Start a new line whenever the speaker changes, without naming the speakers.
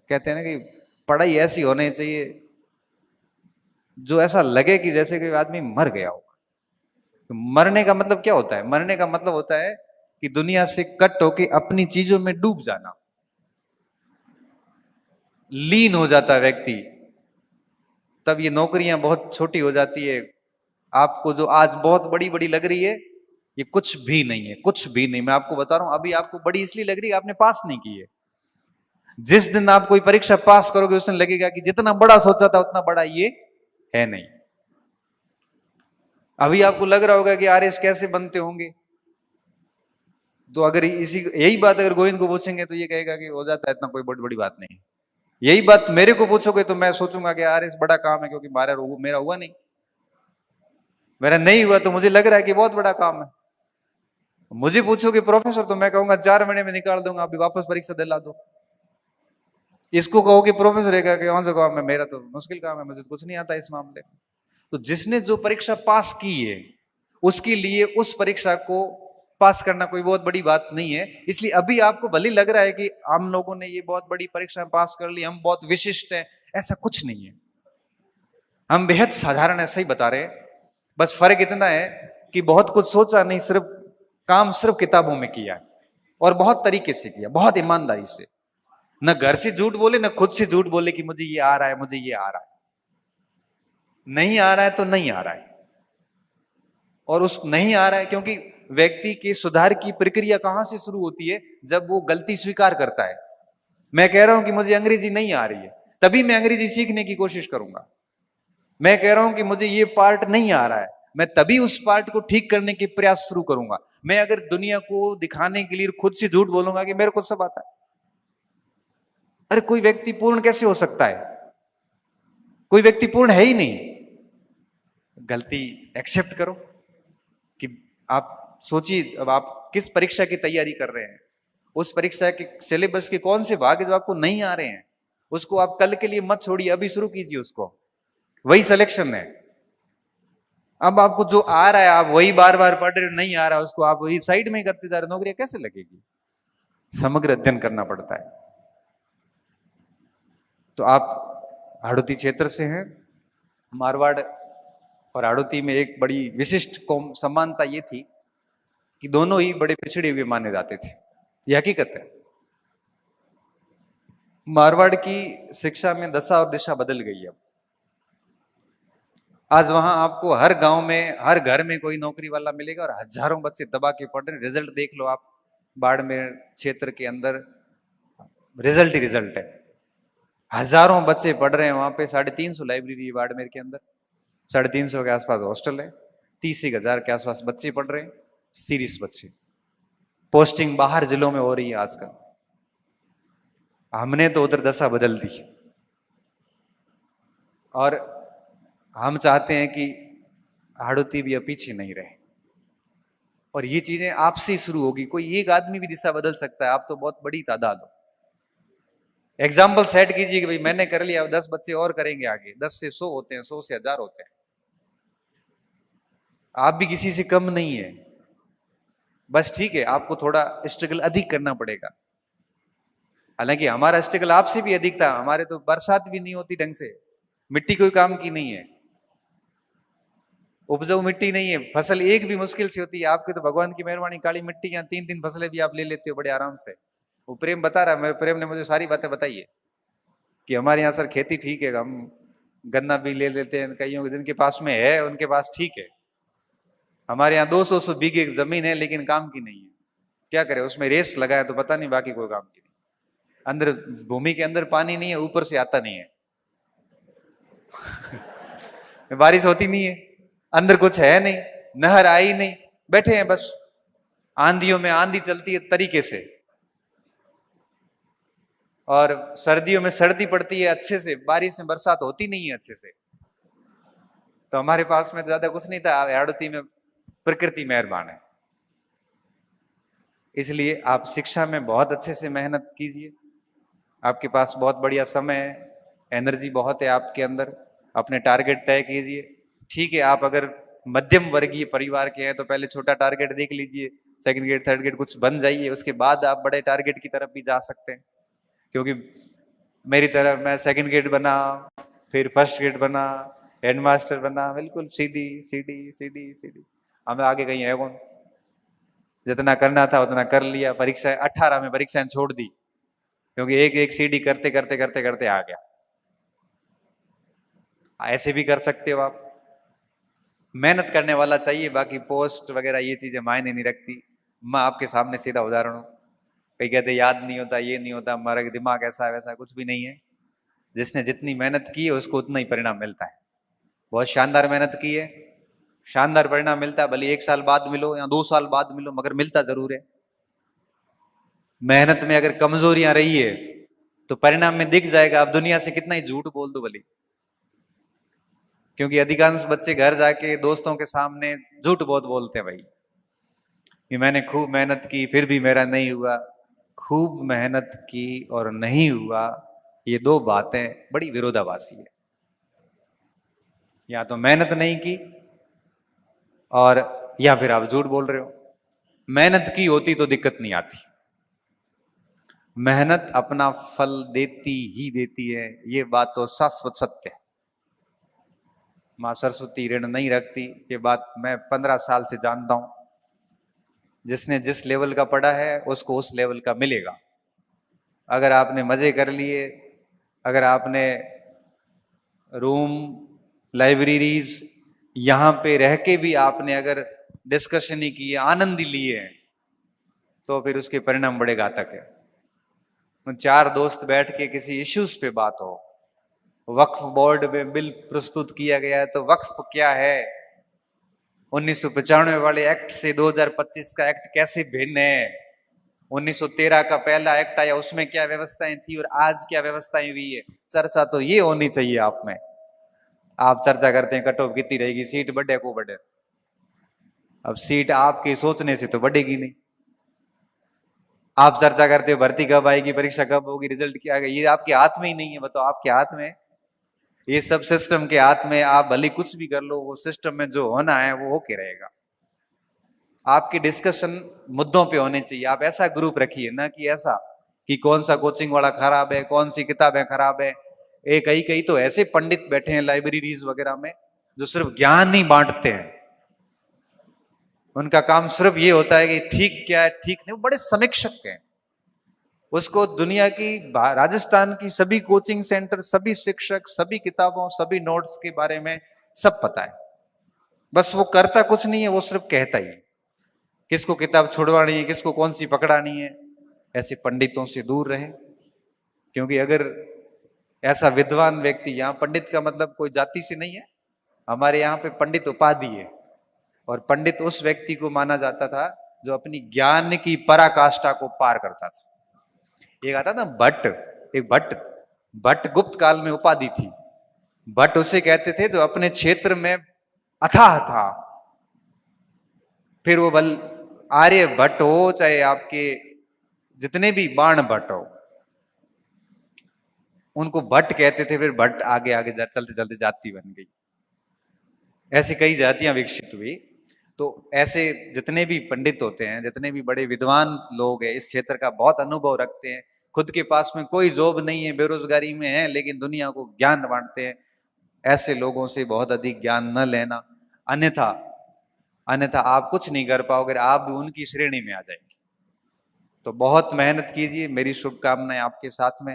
कहते हैं ना कि पढ़ाई ऐसी होनी चाहिए जो ऐसा लगे कि जैसे कि आदमी मर गया हो। तो मरने का मतलब क्या होता है? मरने का मतलब होता है कि दुनिया से कट होके अपनी चीजों में डूब जाना, लीन हो जाता है व्यक्ति। तब ये नौकरियां बहुत छोटी हो जाती है। आपको जो आज बहुत बड़ी बड़ी लग रही है, ये कुछ भी नहीं है, कुछ भी नहीं। मैं आपको बता रहा हूं, अभी आपको बड़ी इसलिए लग रही है आपने पास नहीं की है। जिस दिन आप कोई परीक्षा पास करोगे उस दिन लगेगा कि जितना बड़ा सोचा था उतना बड़ा ये है नहीं। अभी आपको लग रहा होगा कि आरएस कैसे बनते होंगे, तो अगर इसी यही बात अगर गोविंद को पूछेंगे तो ये कहेगा कि हो जाता है, इतना कोई बड़ी बड़ी बात नहीं। यही बात मेरे को पूछोगे तो मैं सोचूंगा कि आरएस बड़ा काम है, क्योंकि मेरा हुआ नहीं। मेरा नहीं हुआ तो मुझे लग रहा है कि बहुत बड़ा काम है। मुझे पूछोगे प्रोफेसर तो मैं कहूंगा 4 महीने में निकाल दूंगा, अभी वापस परीक्षा दिला दो। इसको कहोगे प्रोफेसर है कि कौन सा काम है, मेरा तो मुश्किल काम है, मुझे तो कुछ नहीं आता इस मामले में। तो जिसने जो परीक्षा पास की है उसके लिए उस परीक्षा को पास करना कोई बहुत बड़ी बात नहीं है। इसलिए अभी आपको भले लग रहा है कि हम लोगों ने ये बहुत बड़ी परीक्षा पास कर ली, हम बहुत विशिष्ट हैं, ऐसा कुछ नहीं है। हम बेहद साधारण है, सही बता रहे हैं। बस फर्क इतना है कि बहुत कुछ सोचा नहीं, सिर्फ काम सिर्फ किताबों में किया और बहुत तरीके से किया, बहुत ईमानदारी से। न घर से झूठ बोले न खुद से झूठ बोले कि मुझे ये आ रहा है, मुझे ये आ रहा है। नहीं आ रहा है तो नहीं आ रहा है, और उस नहीं आ रहा है क्योंकि व्यक्ति के सुधार की प्रक्रिया कहां से शुरू होती है? जब वो गलती स्वीकार करता है। मैं कह रहा हूं कि मुझे अंग्रेजी नहीं आ रही है, तभी मैं अंग्रेजी सीखने की कोशिश करूंगा। मैं कह रहा हूं कि मुझे ये पार्ट नहीं आ रहा है, मैं तभी उस पार्ट को ठीक करने के प्रयास शुरू करूंगा। मैं अगर दुनिया को दिखाने के लिए खुद से झूठ बोलूंगा कि मेरे को सब आता है, अरे कोई व्यक्ति पूर्ण कैसे हो सकता है? कोई व्यक्ति पूर्ण है ही नहीं। गलती एक्सेप्ट करो कि आप सोचिए, अब आप किस परीक्षा की तैयारी कर रहे हैं, उस परीक्षा के सिलेबस के कौन से भाग जो आपको नहीं आ रहे हैं, उसको आप कल के लिए मत छोड़िए, अभी शुरू कीजिए उसको। वही सिलेक्शन है। अब आपको जो आ रहा है आप वही बार बार पढ़ रहे हो, नहीं आ रहा उसको आप वही साइड में करते जा रहे, नौकरी कैसे लगेगी? समग्र अध्ययन करना पड़ता है। तो आप हाड़ौती क्षेत्र से हैं। मारवाड़ और हाड़ौती में एक बड़ी विशिष्ट समानता ये थी कि दोनों ही बड़े पिछड़े हुए माने जाते थे। यह हकीकत है। मारवाड़ की शिक्षा में दशा और दिशा बदल गई है। आज वहां आपको हर गांव में हर घर में कोई नौकरी वाला मिलेगा, और हजारों बच्चे दबा के पढ़ रहे हैं। रिजल्ट देख लो आप, बाड़मेर क्षेत्र के अंदर रिजल्ट ही रिजल्ट है। हजारों बच्चे पढ़ रहे हैं वहां पे। 350 लाइब्रेरी है बाड़मेर के अंदर, 350 के आसपास हॉस्टल है, 30,000 के आसपास बच्चे पढ़ रहे हैं, सीरीज बच्चे। पोस्टिंग बाहर जिलों में हो रही है आजकल। हमने तो उधर दशा बदल दी, और हम चाहते हैं कि हाड़ौती भी अब पीछे नहीं रहे। और ये चीजें आपसे ही शुरू होगी। कोई एक आदमी भी दिशा बदल सकता है, आप तो बहुत बड़ी तादाद हो। एग्जाम्पल सेट कीजिए कि भाई मैंने कर लिया, 10 बच्चे और करेंगे आगे, 10 से 100 होते हैं, 100 से 1000 होते हैं। आप भी किसी से कम नहीं है। बस ठीक है, आपको थोड़ा स्ट्रगल अधिक करना पड़ेगा। हालांकि हमारा स्ट्रगल आपसे भी अधिक था। हमारे तो बरसात भी नहीं होती ढंग से, मिट्टी कोई काम की नहीं है, उपजाऊ मिट्टी नहीं है, फसल एक भी मुश्किल से होती है। आपके तो भगवान की मेहरबानी, काली मिट्टी, यहाँ 3-3 फसलें भी आप ले लेते हो बड़े आराम से। वो प्रेम बता रहा है, प्रेम ने मुझे सारी बातें बताई है कि हमारे यहाँ सर खेती ठीक है, हम गन्ना भी ले लेते हैं, कईयों जिनके पास में है उनके पास ठीक है। हमारे यहाँ 200 बीघे जमीन है लेकिन काम की नहीं है। क्या करे, उसमें रेस लगाए तो पता नहीं, बाकी कोई काम की नहीं। अंदर भूमि के अंदर पानी नहीं है, ऊपर से आता नहीं है। बारिश होती नहीं है, अंदर कुछ है नहीं, नहर आई नहीं, बैठे हैं बस। आंधियों में आंधी चलती है तरीके से, और सर्दियों में सर्दी पड़ती है अच्छे से, बारिश में बरसात होती नहीं है अच्छे से। तो हमारे पास में ज्यादा कुछ नहीं था। हाड़ौती में प्रकृति मेहरबान है। इसलिए आप शिक्षा में बहुत अच्छे से मेहनत कीजिए। आपके पास बहुत बढ़िया समय है, एनर्जी बहुत है आपके अंदर। अपने टारगेट तय कीजिए। ठीक है, आप अगर मध्यम वर्गीय परिवार के हैं तो पहले छोटा टारगेट देख लीजिए, सेकंड ग्रेड थर्ड ग्रेड कुछ बन जाइए, उसके बाद आप बड़े टारगेट की तरफ भी जा सकते हैं। क्योंकि मेरी तरह मैं सेकंड ग्रेड बना, फिर फर्स्ट ग्रेड बना, हेडमास्टर बना, बिल्कुल सीधी सीधी सीधी सीधी। हमें आगे कहीं है कौन? जितना करना था उतना कर लिया। परीक्षा 18 में परीक्षाएं छोड़ दी, क्योंकि एक एक सीडी करते करते करते करते आ गया। ऐसे भी कर सकते हो आप। मेहनत करने वाला चाहिए, बाकी पोस्ट वगैरह ये चीजें मायने नहीं रखती। मैं आपके सामने सीधा उदाहरण हूँ। कई कहते याद नहीं होता, ये नहीं होता, हमारा दिमाग ऐसा है वैसा, कुछ भी नहीं है। जिसने जितनी मेहनत की है उसको उतना ही परिणाम मिलता है। बहुत शानदार मेहनत की है, शानदार परिणाम मिलता है। भले 1 साल बाद मिलो या 2 साल बाद मिलो, मगर मिलता जरूर है। मेहनत में अगर कमजोरियां रही है तो परिणाम में दिख जाएगा। आप दुनिया से कितना ही झूठ बोल दो भले, क्योंकि अधिकांश बच्चे घर जाके दोस्तों के सामने झूठ बहुत बोलते हैं भाई, कि मैंने खूब मेहनत की फिर भी मेरा नहीं हुआ। खूब मेहनत की और नहीं हुआ, ये दो बातें बड़ी विरोधाभासी है। या तो मेहनत नहीं की और या फिर आप झूठ बोल रहे हो। मेहनत की होती तो दिक्कत नहीं आती। मेहनत अपना फल देती ही देती है, ये बात तो शाश्वत सत्य है। मां सरस्वती ऋण नहीं रखती, ये बात मैं 15 साल से जानता हूं। जिसने जिस लेवल का पढ़ा है उसको उस लेवल का मिलेगा। अगर आपने मजे कर लिए, अगर आपने रूम, लाइब्रेरीज, यहां पे रह के भी आपने अगर डिस्कशन ही की, आनंद ही लिए हैं, तो फिर उसके परिणाम बड़े घातक है। 4 दोस्त बैठ के किसी इश्यूज पे बात हो, वक्फ बोर्ड में बिल प्रस्तुत किया गया है, तो वक्फ क्या है, 1995 वाले एक्ट से 2025 का एक्ट कैसे भिन्न है, 1913 का पहला एक्ट आया उसमें क्या व्यवस्थाएं थी और आज क्या व्यवस्थाएं हुई है। चर्चा तो ये होनी चाहिए आप में। आप चर्चा करते हैं कट ऑफ कितनी रहेगी, सीट बढ़े को बढ़े। अब सीट आपके सोचने से तो बढ़ेगी नहीं। आप चर्चा करते हो भर्ती कब आएगी, परीक्षा कब होगी, रिजल्ट क्या आएगा, ये आपके हाथ में ही नहीं है। बताओ, आपके हाथ में? ये सब सिस्टम के हाथ में। आप भले कुछ भी कर लो, वो सिस्टम में जो होना है वो होके रहेगा। आपकी डिस्कशन मुद्दों पे होने चाहिए। आप ऐसा ग्रुप रखिए ना कि ऐसा कि कौन सा कोचिंग वाला खराब है, कौन सी किताबें खराब है। एक कई कई तो ऐसे पंडित बैठे हैं लाइब्रेरीज वगैरह में जो सिर्फ ज्ञान नहीं बांटते हैं। उनका काम सिर्फ ये होता है कि ठीक क्या है ठीक नहीं। वो बड़े समीक्षक हैं। उसको दुनिया की, राजस्थान की सभी कोचिंग सेंटर, सभी शिक्षक, सभी किताबों, सभी नोट्स के बारे में सब पता है। बस वो करता कुछ नहीं है, वो सिर्फ कहता ही है किसको किताब छुड़वानी है, किसको कौन सी पकड़ानी है। ऐसे पंडितों से दूर रहे, क्योंकि अगर ऐसा विद्वान व्यक्ति, यहाँ पंडित का मतलब कोई जाति से नहीं है, हमारे यहाँ पे पंडित उपाधि है। और पंडित उस व्यक्ति को माना जाता था जो अपनी ज्ञान की पराकाष्ठा को पार करता था। एक आता था भट्ट, एक भट्ट, भट्ट गुप्त काल में उपाधि थी। भट्ट उसे कहते थे जो अपने क्षेत्र में अथाह था। फिर वो बल आर्य भट्ट हो, चाहे आपके जितने भी बाण भट्ट हो, उनको भट्ट कहते थे। फिर भट्ट आगे आगे चलते चलते जाति बन गई। ऐसी कई जातियां विकसित हुई। तो ऐसे जितने भी पंडित होते हैं, जितने भी बड़े विद्वान लोग हैं, इस क्षेत्र का बहुत अनुभव रखते हैं। खुद के पास में कोई जॉब नहीं है, बेरोजगारी में है, लेकिन दुनिया को ज्ञान बांटते हैं। ऐसे लोगों से बहुत अधिक ज्ञान न लेना, अन्यथा अन्यथा आप कुछ नहीं कर पाओगे, आप भी उनकी श्रेणी में आ जाएंगे। तो बहुत मेहनत कीजिए, मेरी शुभकामनाएं आपके साथ में।